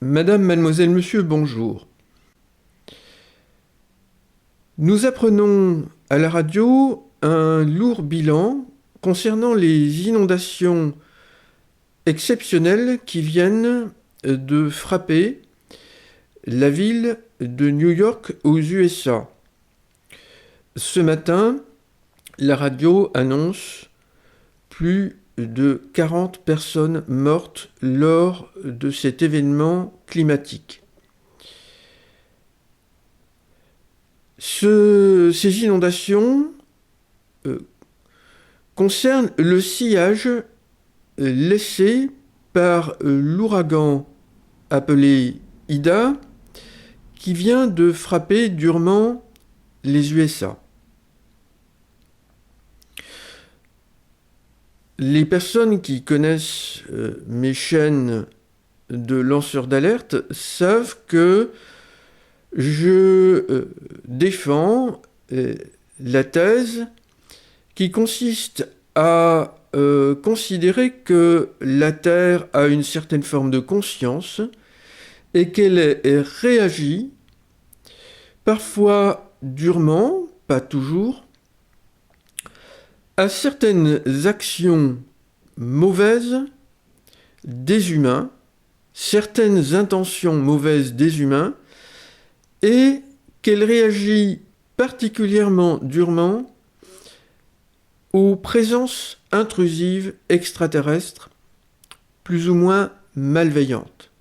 Madame, mademoiselle, monsieur, bonjour. Nous apprenons à la radio un lourd bilan concernant les inondations exceptionnelles qui viennent de frapper la ville de New York aux USA. Ce matin, la radio annonce plus de 40 personnes mortes lors de cet événement climatique. Ces inondations concernent le sillage laissé par l'ouragan appelé Ida qui vient de frapper durement les USA. Les personnes qui connaissent mes chaînes de lanceurs d'alerte savent que je défends la thèse qui consiste à considérer que la Terre a une certaine forme de conscience et qu'elle réagit parfois durement, pas toujours, à certaines actions mauvaises des humains, certaines intentions mauvaises des humains, et qu'elle réagit particulièrement durement aux présences intrusives extraterrestres, plus ou moins malveillantes.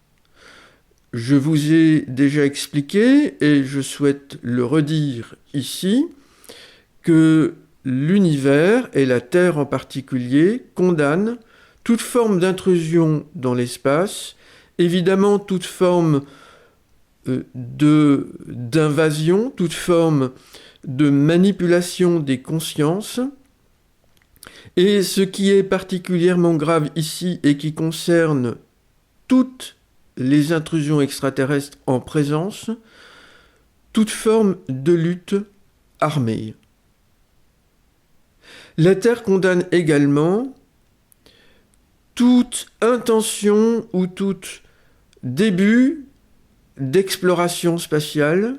Je vous ai déjà expliqué, et je souhaite le redire ici, que l'univers, et la Terre en particulier, condamnent toute forme d'intrusion dans l'espace, évidemment toute forme d'invasion, toute forme de manipulation des consciences. Et ce qui est particulièrement grave ici et qui concerne toutes les intrusions extraterrestres en présence, toute forme de lutte armée. La Terre condamne également toute intention ou tout début d'exploration spatiale,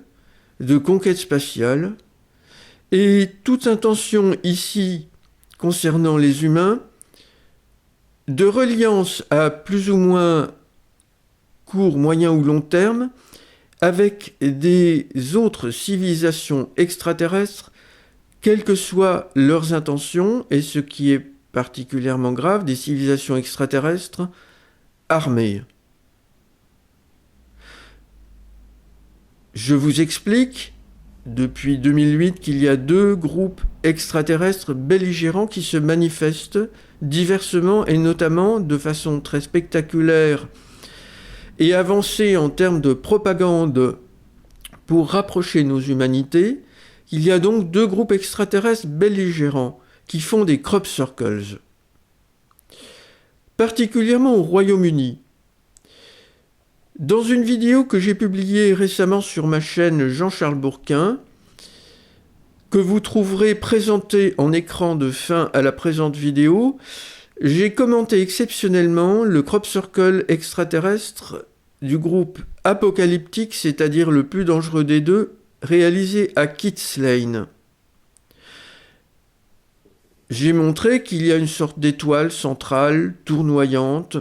de conquête spatiale, et toute intention ici concernant les humains de reliance à plus ou moins court, moyen ou long terme avec des autres civilisations extraterrestres, quelles que soient leurs intentions, et ce qui est particulièrement grave, des civilisations extraterrestres armées. Je vous explique depuis 2008 qu'il y a 2 groupes extraterrestres belligérants qui se manifestent diversement et notamment de façon très spectaculaire et avancée en termes de propagande pour rapprocher nos humanités. Il y a donc 2 groupes extraterrestres belligérants qui font des crop circles, particulièrement au Royaume-Uni. Dans une vidéo que j'ai publiée récemment sur ma chaîne Jean-Charles Bourquin, que vous trouverez présentée en écran de fin à la présente vidéo, j'ai commenté exceptionnellement le crop circle extraterrestre du groupe apocalyptique, c'est-à-dire le plus dangereux des 2, réalisé à Kits Lane. J'ai montré qu'il y a une sorte d'étoile centrale, tournoyante,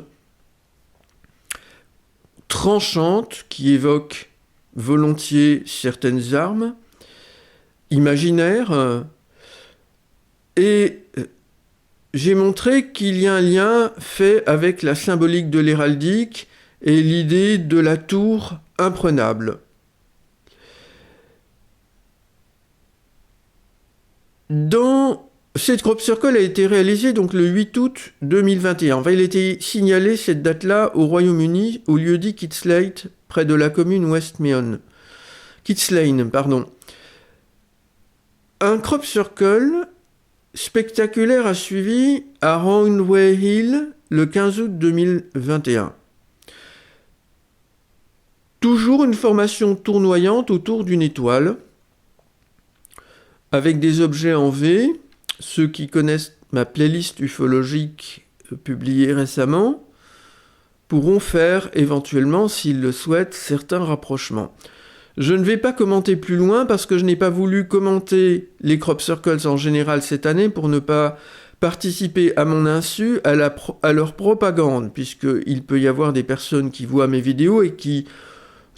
tranchante, qui évoque volontiers certaines armes, imaginaires, et j'ai montré qu'il y a un lien fait avec la symbolique de l'héraldique et l'idée de la tour imprenable. Cette crop circle a été réalisée donc le 8 août 2021. Enfin, il a été signalé cette date-là au Royaume-Uni, au lieu-dit Kits Lane, près de la commune West Meon. Kits Lane, pardon. Un crop circle spectaculaire a suivi à Roundway Hill le 15 août 2021. Toujours une formation tournoyante autour d'une étoile, avec des objets en V. Ceux qui connaissent ma playlist ufologique publiée récemment pourront faire éventuellement, s'ils le souhaitent, certains rapprochements. Je ne vais pas commenter plus loin parce que je n'ai pas voulu commenter les crop circles en général cette année pour ne pas participer à mon insu à leur propagande, puisqu'il peut y avoir des personnes qui voient mes vidéos et qui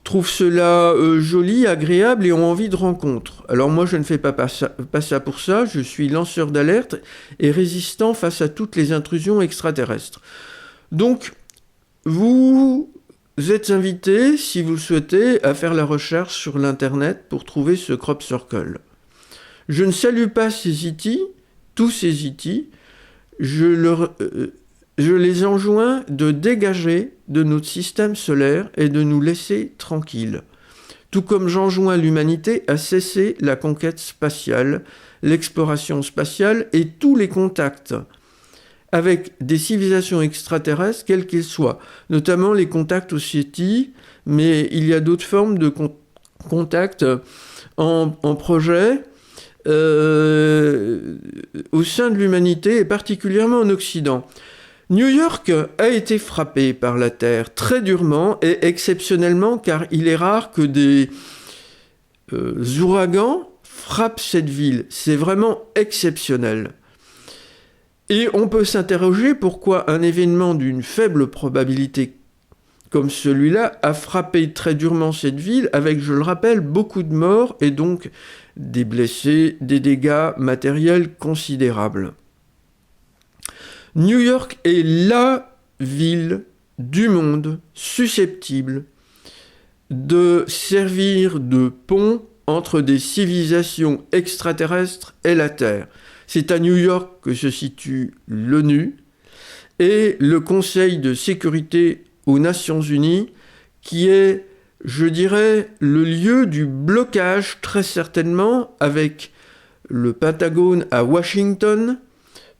trouvent cela joli, agréable et ont envie de rencontres. Alors moi je ne fais pas ça pour ça, je suis lanceur d'alerte et résistant face à toutes les intrusions extraterrestres. Donc vous êtes invité, si vous le souhaitez, à faire la recherche sur l'internet pour trouver ce crop circle. Je ne salue pas ces IT, tous ces IT, je les enjoins de dégager de notre système solaire et de nous laisser tranquilles. Tout comme j'enjoins l'humanité à cesser la conquête spatiale, l'exploration spatiale et tous les contacts avec des civilisations extraterrestres, quels qu'ils soient, notamment les contacts au SETI, mais il y a d'autres formes de contacts en projet, au sein de l'humanité et particulièrement en Occident. New York a été frappé par la Terre très durement et exceptionnellement car il est rare que des ouragans frappent cette ville. C'est vraiment exceptionnel. Et on peut s'interroger pourquoi un événement d'une faible probabilité comme celui-là a frappé très durement cette ville avec, je le rappelle, beaucoup de morts et donc des blessés, des dégâts matériels considérables. New York est la ville du monde susceptible de servir de pont entre des civilisations extraterrestres et la Terre. C'est à New York que se situe l'ONU et le Conseil de sécurité aux Nations Unies, qui est, je dirais, le lieu du blocage très certainement, avec le Pentagone à Washington,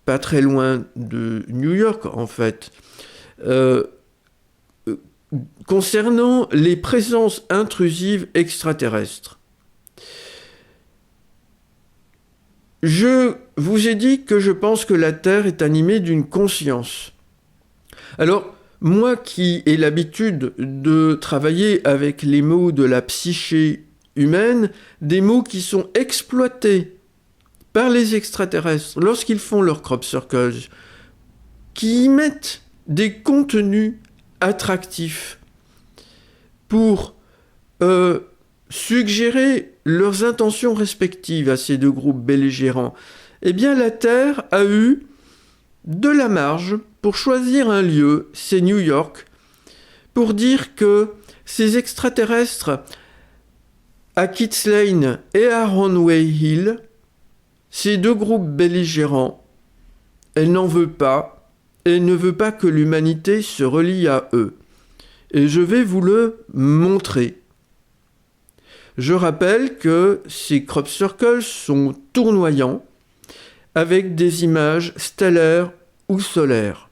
pas très loin de New York en fait, concernant les présences intrusives extraterrestres. Je vous ai dit que je pense que la Terre est animée d'une conscience. Alors, moi qui ai l'habitude de travailler avec les mots de la psyché humaine, des mots qui sont exploités par les extraterrestres lorsqu'ils font leur crop circles, qui y mettent des contenus attractifs pour suggérer leurs intentions respectives à ces deux groupes belligérants, eh bien la Terre a eu de la marge pour choisir un lieu, c'est New York, pour dire que ces extraterrestres à Kits Lane et à Runway Hill, ces deux groupes belligérants, elle n'en veut pas, et ne veut pas que l'humanité se relie à eux. Et je vais vous le montrer. Je rappelle que ces crop circles sont tournoyants, avec des images stellaires ou solaires.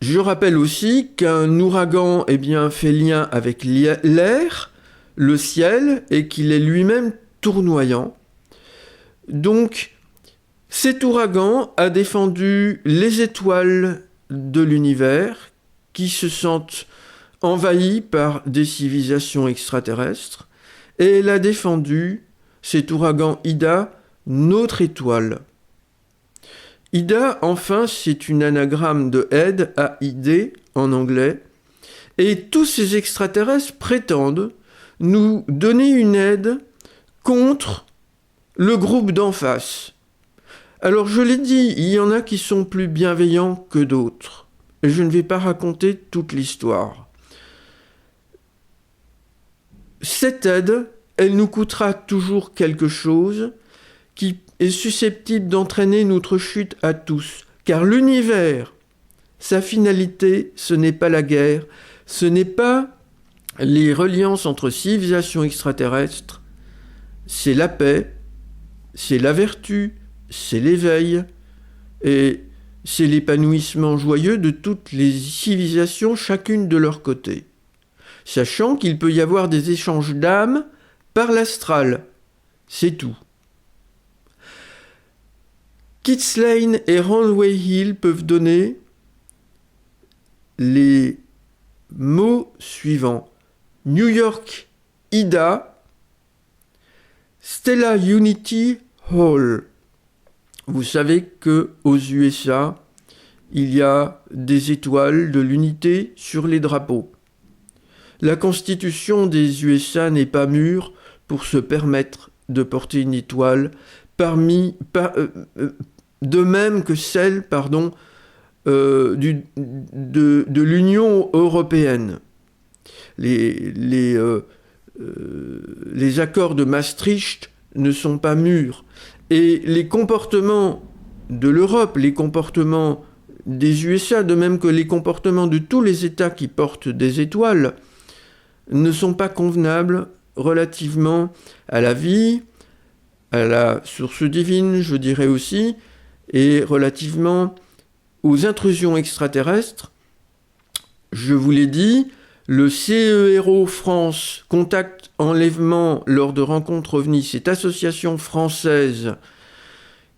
Je rappelle aussi qu'un ouragan fait lien avec l'air, le ciel, et qu'il est lui-même tournoyant. Donc, cet ouragan a défendu les étoiles de l'univers qui se sentent envahies par des civilisations extraterrestres, et elle a défendu cet ouragan Ida, notre étoile. Ida, enfin, c'est une anagramme de aide, A-I-D, en anglais, et tous ces extraterrestres prétendent nous donner une aide contre le groupe d'en face. Alors je l'ai dit, il y en a qui sont plus bienveillants que d'autres, et je ne vais pas raconter toute l'histoire. Cette aide, elle nous coûtera toujours quelque chose qui est susceptible d'entraîner notre chute à tous. Car l'univers, sa finalité, ce n'est pas la guerre, ce n'est pas les reliances entre civilisations extraterrestres, c'est la paix, c'est la vertu, c'est l'éveil, et c'est l'épanouissement joyeux de toutes les civilisations, chacune de leur côté. Sachant qu'il peut y avoir des échanges d'âmes par l'astral, c'est tout. Kits Lane et Runway Hill peuvent donner les mots suivants. New York, Ida, Stellar Unity Hall. Vous savez qu'aux USA, il y a des étoiles de l'unité sur les drapeaux. La Constitution des USA n'est pas mûre pour se permettre de porter une étoile de même que celle de l'Union européenne. Les accords de Maastricht ne sont pas mûrs. Et les comportements de l'Europe, les comportements des USA, de même que les comportements de tous les États qui portent des étoiles, ne sont pas convenables relativement à la vie, à la source divine, je dirais aussi, et relativement aux intrusions extraterrestres. Je vous l'ai dit, le CERO France, Contact Enlèvement lors de rencontres OVNI, cette association française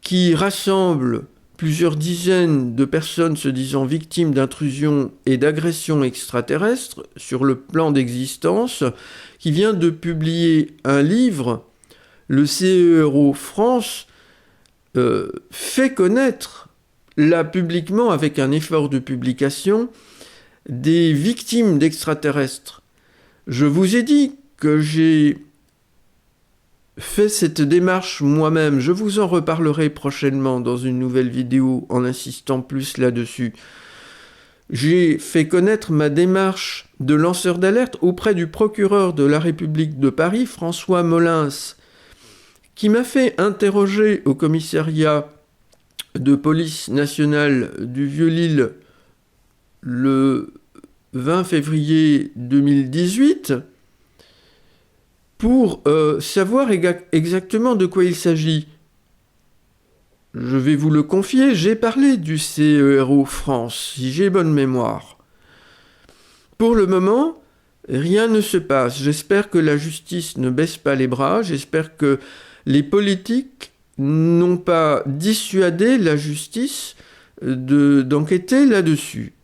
qui rassemble plusieurs dizaines de personnes se disant victimes d'intrusions et d'agressions extraterrestres sur le plan d'existence, qui vient de publier un livre. Le CERO France fait connaître, là publiquement, avec un effort de publication, des victimes d'extraterrestres. Je vous ai dit que j'ai fait cette démarche moi-même. Je vous en reparlerai prochainement dans une nouvelle vidéo en insistant plus là-dessus. J'ai fait connaître ma démarche de lanceur d'alerte auprès du procureur de la République de Paris, François Molins, qui m'a fait interroger au commissariat de police nationale du Vieux-Lille le 20 février 2018 pour savoir exactement de quoi il s'agit. Je vais vous le confier, j'ai parlé du CERO France, si j'ai bonne mémoire. Pour le moment, rien ne se passe. J'espère que la justice ne baisse pas les bras, j'espère que les politiques n'ont pas dissuadé la justice d'enquêter là-dessus.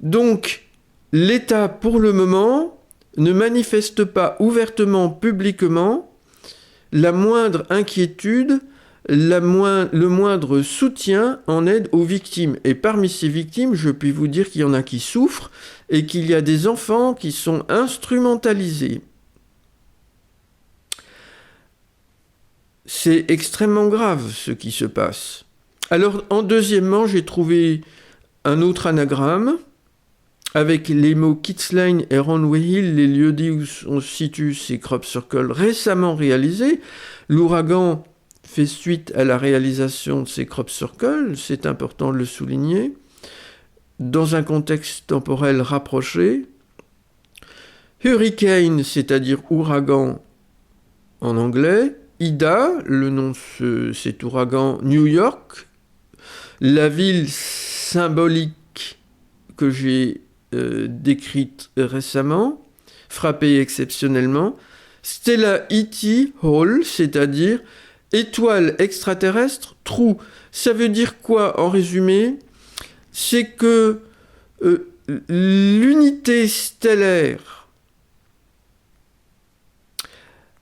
Donc, l'État, pour le moment, ne manifeste pas ouvertement, publiquement, la moindre inquiétude, le moindre soutien en aide aux victimes. Et parmi ces victimes, je puis vous dire qu'il y en a qui souffrent et qu'il y a des enfants qui sont instrumentalisés. C'est extrêmement grave ce qui se passe. Alors, deuxièmement, j'ai trouvé un autre anagramme avec les mots Kits Lane et Runway Hill, les lieux dits où on situe ces crop circles récemment réalisés. L'ouragan fait suite à la réalisation de ces crop circles, c'est important de le souligner, dans un contexte temporel rapproché. Hurricane, c'est-à-dire ouragan en anglais. Ida, le nom de cet ouragan, New York. La ville symbolique que j'ai décrite récemment, frappée exceptionnellement. Stellar Unity Hall, c'est-à-dire étoile extraterrestre, trou. Ça veut dire quoi en résumé? C'est que l'unité stellaire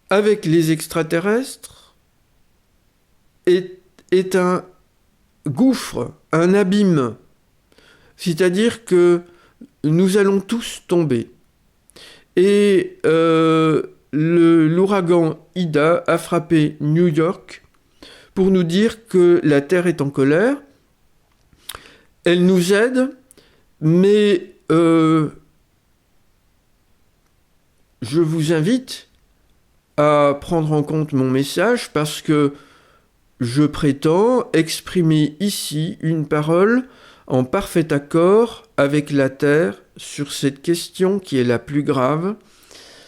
avec les extraterrestres est un gouffre, un abîme. C'est-à-dire que nous allons tous tomber. Et l'ouragan Ida a frappé New York pour nous dire que la Terre est en colère. Elle nous aide, mais je vous invite à prendre en compte mon message parce que je prétends exprimer ici une parole en parfait accord avec la Terre sur cette question qui est la plus grave,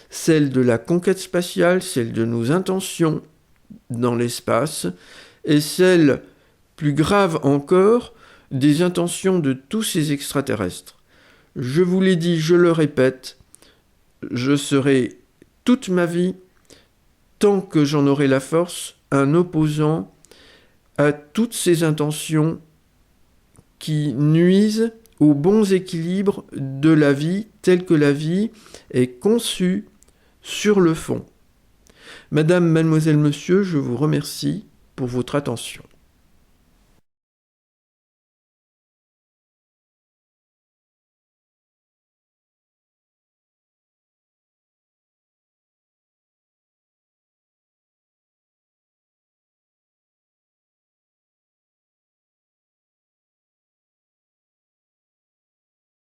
celle de la conquête spatiale, celle de nos intentions dans l'espace, et celle plus grave encore des intentions de tous ces extraterrestres. Je vous l'ai dit, je le répète, je serai toute ma vie, tant que j'en aurai la force, un opposant à toutes ces intentions qui nuisent aux bons équilibres de la vie telle que la vie est conçue sur le fond. Madame, mademoiselle, monsieur, je vous remercie pour votre attention.